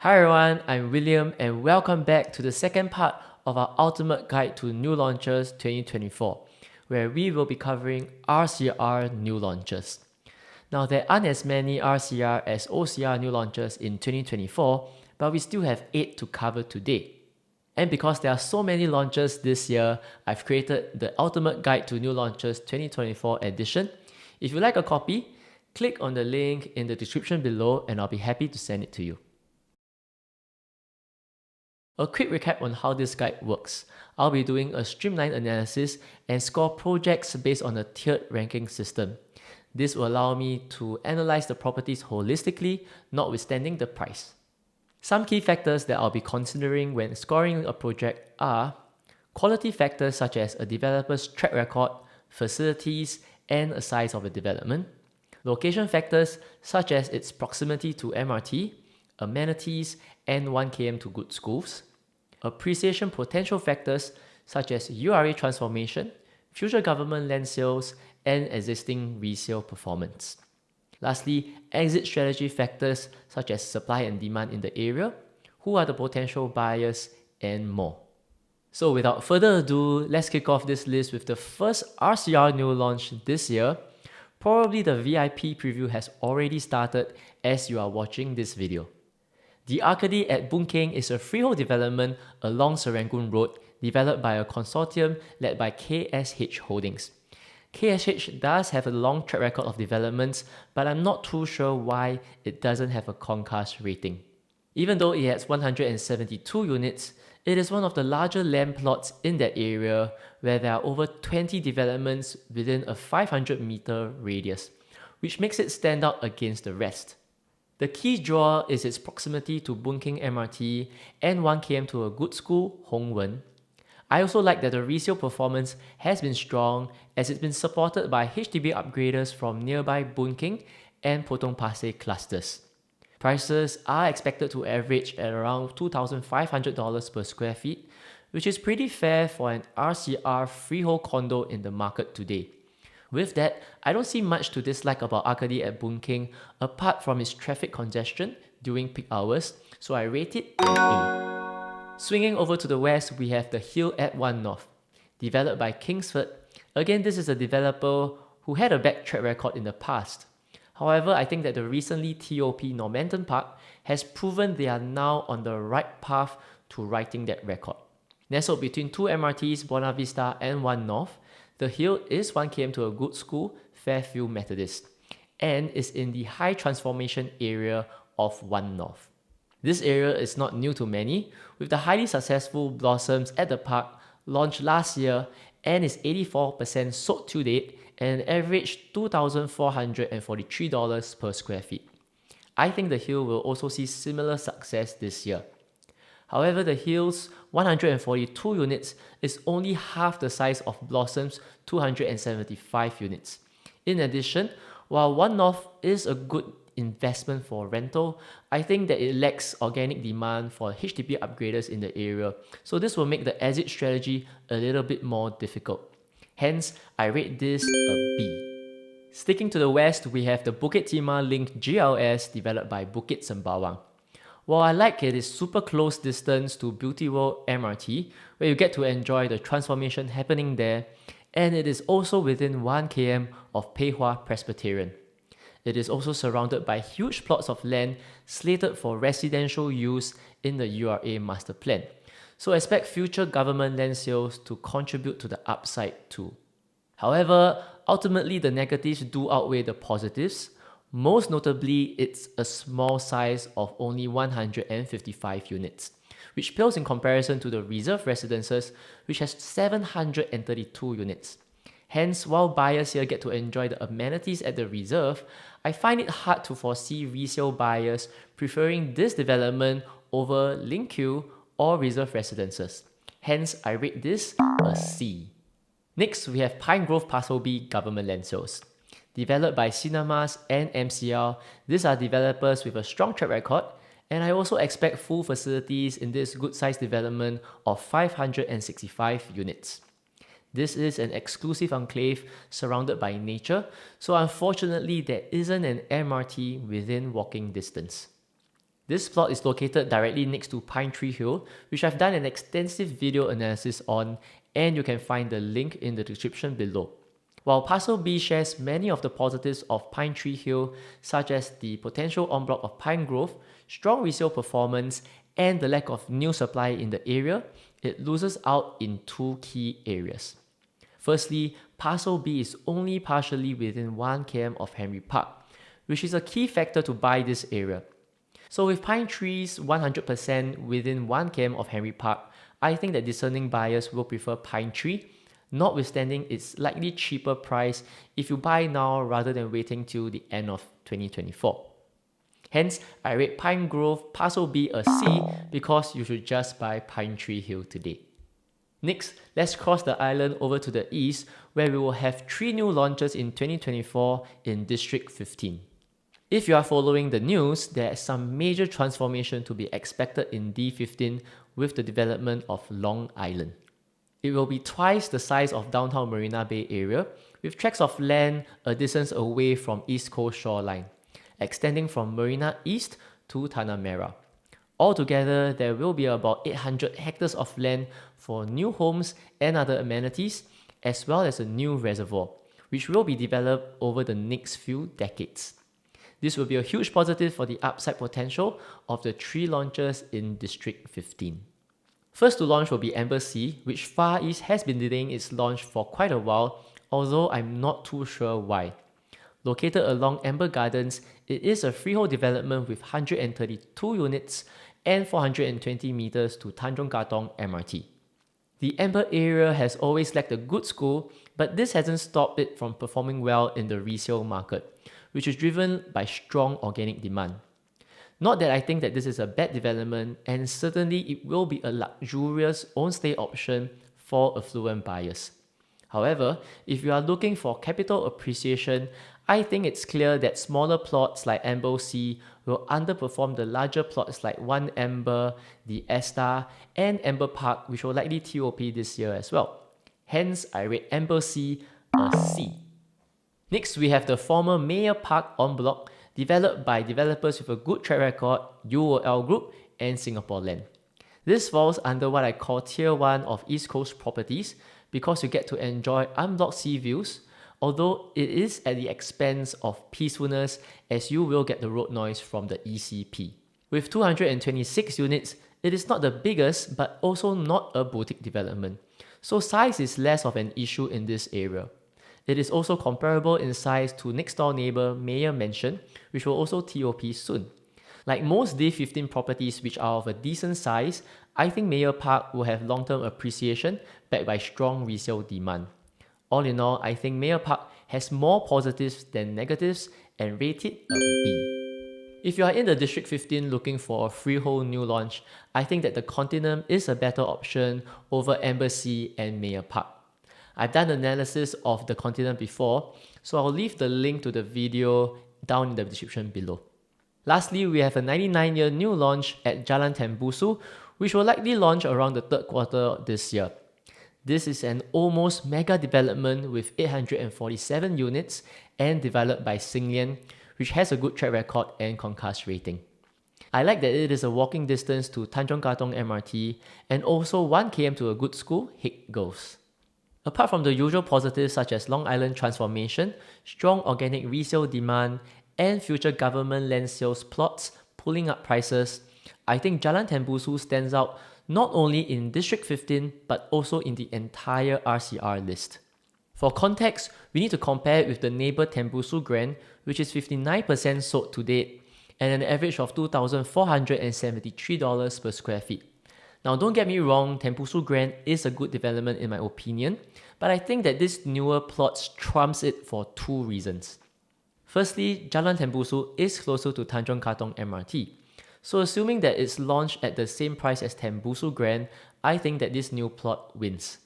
Hi everyone, I'm William and welcome back to the second part of our Ultimate Guide to New Launches 2024, where we will be covering RCR new launches. Now there aren't as many RCR as OCR new launches in 2024, but we still have 8 to cover today. And because there are so many launches this year, I've created the Ultimate Guide to New Launches 2024 edition. If you like a copy, click on the link in the description below and I'll be happy to send it to you. A quick recap on how this guide works. I'll be doing a streamlined analysis and score projects based on a tiered ranking system. This will allow me to analyze the properties holistically, notwithstanding the price. Some key factors that I'll be considering when scoring a project are quality factors such as a developer's track record, facilities, and the size of the development. Location factors such as its proximity to MRT, amenities, and 1 km to good schools. Appreciation potential factors such as URA transformation, future government land sales, and existing resale performance. Lastly, exit strategy factors such as supply and demand in the area, who are the potential buyers, and more. So without further ado, let's kick off this list with the first RCR new launch this year. Probably the VIP preview has already started as you are watching this video. The Arcady at Boon is a freehold development along Serangoon Road developed by a consortium led by KSH Holdings. KSH does have a long track record of developments, but I'm not too sure why it doesn't have a Concast rating. Even though it has 172 units, it is one of the larger land plots in that area where there are over 20 developments within a 500-meter radius, which makes it stand out against the rest. The key draw is its proximity to Boon Keng MRT and 1 km to a good school, Hong Wen. I also like that the resale performance has been strong as it's been supported by HDB upgraders from nearby Boon Keng and Potong Pasir clusters. Prices are expected to average at around $2,500 per square feet, which is pretty fair for an RCR freehold condo in the market today. With that, I don't see much to dislike about Arcady at Boon Keng apart from its traffic congestion during peak hours, so I rate it an A. Swinging over to the west, we have the Hill at 1 North. Developed by Kingsford, again this is a developer who had a bad track record in the past. However, I think that the recently TOP Normanton Park has proven they are now on the right path to righting that record. Nestled between two MRTs, Buona Vista and 1 North, the Hill is 1 km to a good school, Fairfield Methodist, and is in the high transformation area of 1 North. This area is not new to many, with the highly successful Blossoms at the park launched last year and is 84% sold to date and averaged $2,443 per square feet. I think the Hill will also see similar success this year. However, the Hill's 142 units is only half the size of Blossom's 275 units. In addition, while 1 North is a good investment for rental, I think that it lacks organic demand for HDB upgraders in the area, so this will make the exit strategy a little bit more difficult. Hence, I rate this a B. Sticking to the west, we have the Bukit Timah Link GLS developed by Bukit Sembawang. While I like it is super close distance to Beauty World MRT, where you get to enjoy the transformation happening there, and it is also within 1 km of Pei Hwa Presbyterian. It is also surrounded by huge plots of land slated for residential use in the URA master plan. So expect future government land sales to contribute to the upside too. However, ultimately the negatives do outweigh the positives. Most notably, it's a small size of only 155 units, which pales in comparison to the reserve residences, which has 732 units. Hence, while buyers here get to enjoy the amenities at the reserve, I find it hard to foresee resale buyers preferring this development over Link Q or reserve residences. Hence, I rate this a C. Next, we have Pine Grove Parcel B government land sales. Developed by Cinemas and MCL, these are developers with a strong track record, and I also expect full facilities in this good-sized development of 565 units. This is an exclusive enclave surrounded by nature, so unfortunately there isn't an MRT within walking distance. This plot is located directly next to Pine Tree Hill, which I've done an extensive video analysis on, and you can find the link in the description below. While Parcel B shares many of the positives of Pine Tree Hill, such as the potential en bloc of Pine Grove, strong resale performance, and the lack of new supply in the area, it loses out in two key areas. Firstly, Parcel B is only partially within 1 km of Henry Park, which is a key factor to buy this area. So with pine trees 100% within 1 km of Henry Park, I think that discerning buyers will prefer Pine Tree, notwithstanding its slightly cheaper price if you buy now rather than waiting till the end of 2024. Hence, I rate Pine Grove Parcel B a C because you should just buy Pine Tree Hill today. Next, let's cross the island over to the east, where we will have 3 new launches in 2024 in District 15. If you are following the news, there is some major transformation to be expected in D15 with the development of Long Island. It will be twice the size of downtown Marina Bay area, with tracts of land a distance away from East Coast shoreline, extending from Marina East to Tanah Merah. Altogether, there will be about 800 hectares of land for new homes and other amenities, as well as a new reservoir, which will be developed over the next few decades. This will be a huge positive for the upside potential of the 3 launches in District 15. First to launch will be Embassy, which Far East has been delaying its launch for quite a while, although I'm not too sure why. Located along Amber Gardens, it is a freehold development with 132 units and 420 meters to Tanjong Katong MRT. The Amber area has always lacked a good school, but this hasn't stopped it from performing well in the resale market, which is driven by strong organic demand. Not that I think that this is a bad development, and certainly it will be a luxurious own-stay option for affluent buyers. However, if you are looking for capital appreciation, I think it's clear that smaller plots like Embassy will underperform the larger plots like One Amber, the Esta, and Amber Park, which will likely TOP this year as well. Hence, I rate Embassy a C. Next, we have the former Meyer Park en bloc, developed by developers with a good track record, UOL Group and Singapore Land. This falls under what I call Tier 1 of East Coast properties because you get to enjoy unblocked sea views, although it is at the expense of peacefulness as you will get the road noise from the ECP. With 226 units, it is not the biggest but also not a boutique development, so size is less of an issue in this area. It is also comparable in size to next door neighbour Meyer Mansion, which will also TOP soon. Like most D15 properties which are of a decent size, I think Meyer Park will have long-term appreciation backed by strong resale demand. All in all, I think Meyer Park has more positives than negatives and rate it a B. If you are in the District 15 looking for a freehold new launch, I think that the Continent is a better option over Embassy and Meyer Park. I've done analysis of the Continent before, so I'll leave the link to the video down in the description below. Lastly, we have a 99-year new launch at Jalan Tembusu, which will likely launch around the 3rd quarter this year. This is an almost mega development with 847 units and developed by Xinglian, which has a good track record and Concast rating. I like that it is a walking distance to Tanjong Katong MRT and also 1 km to a good school, Hick Girls. Apart from the usual positives such as Long Island transformation, strong organic resale demand, and future government land sales plots pulling up prices, I think Jalan Tembusu stands out not only in District 15 but also in the entire RCR list. For context, we need to compare it with the neighbour Tembusu Grand, which is 59% sold to date and an average of $2,473 per square feet. Now don't get me wrong, Tembusu Grand is a good development in my opinion, but I think that this newer plot trumps it for 2 reasons. Firstly, Jalan Tembusu is closer to Tanjong Katong MRT, so assuming that it's launched at the same price as Tembusu Grand, I think that this new plot wins.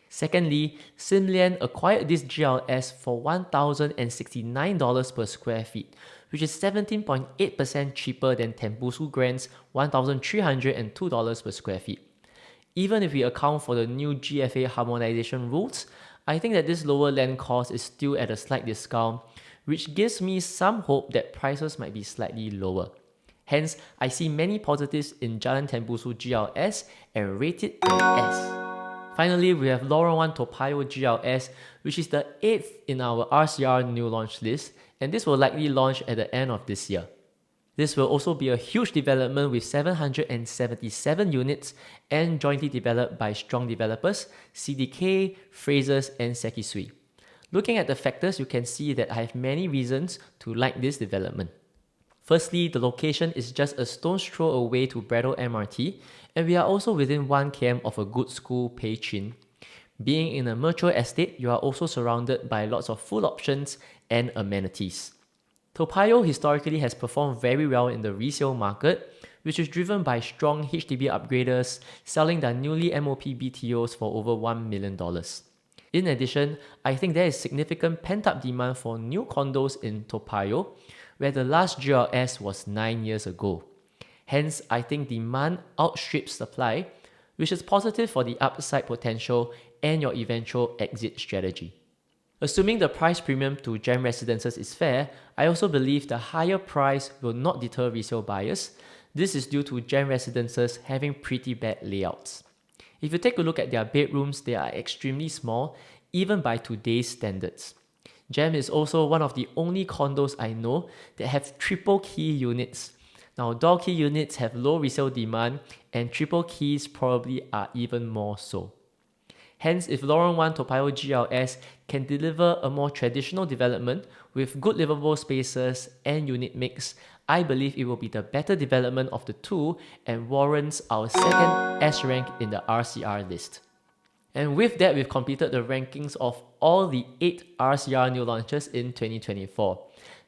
Secondly, Xinglian acquired this GLS for $1,069 per square feet, which is 17.8% cheaper than Tembusu Grand's $1,302 per square feet. Even if we account for the new GFA harmonization rules, I think that this lower land cost is still at a slight discount, which gives me some hope that prices might be slightly lower. Hence, I see many positives in Jalan Tembusu GLS and rate it an S. Finally, we have Lorong 1 Toa Payoh GLS, which is the 8th in our RCR new launch list, and this will likely launch at the end of this year. This will also be a huge development with 777 units and jointly developed by strong developers, CDK, Frasers, and Sekisui. Looking at the factors, you can see that I have many reasons to like this development. Firstly, the location is just a stone's throw away to Braddell MRT, and we are also within 1 km of a good school, Pei Chin. Being in a mature estate, you are also surrounded by lots of food options and amenities. Toa Payoh historically has performed very well in the resale market, which is driven by strong HDB upgraders selling their newly MOP BTOs for over $1 million. In addition, I think there is significant pent-up demand for new condos in Toa Payoh, where the last GLS was 9 years ago. Hence, I think demand outstrips supply, which is positive for the upside potential and your eventual exit strategy. Assuming the price premium to gem residences is fair, I also believe the higher price will not deter resale buyers. This is due to gem residences having pretty bad layouts. If you take a look at their bedrooms, they are extremely small, even by today's standards. Gem is also one of the only condos I know that have triple key units. Now, door key units have low resale demand, and triple keys probably are even more so. Hence, if Lorong 1 Toa Payoh GLS can deliver a more traditional development with good livable spaces and unit mix, I believe it will be the better development of the two and warrants our second S rank in the RCR list. And with that, we've completed the rankings of all the 8 RCR new launches in 2024.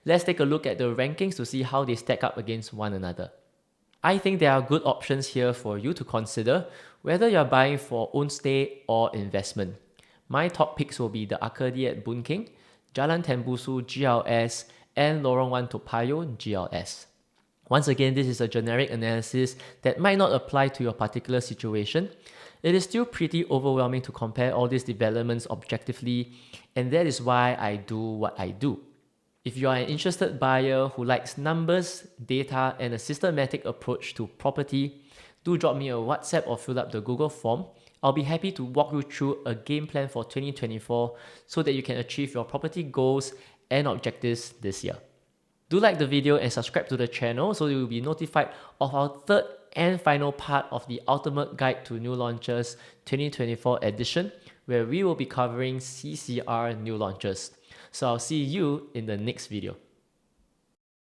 Let's take a look at the rankings to see how they stack up against one another. I think there are good options here for you to consider, whether you're buying for own stay or investment. My top picks will be the Arcady at Boon, Keng, Jalan Tembusu GLS, and Lorong 1 Toa Payoh GLS. Once again, this is a generic analysis that might not apply to your particular situation. It is still pretty overwhelming to compare all these developments objectively, and that is why I do what I do. If you are an interested buyer who likes numbers, data, and a systematic approach to property, do drop me a WhatsApp or fill up the Google form. I'll be happy to walk you through a game plan for 2024 so that you can achieve your property goals and objectives this year. Do like the video and subscribe to the channel so you will be notified of our third and final part of the Ultimate Guide to New Launches 2024 edition, where we will be covering CCR new launches. So I'll see you in the next video.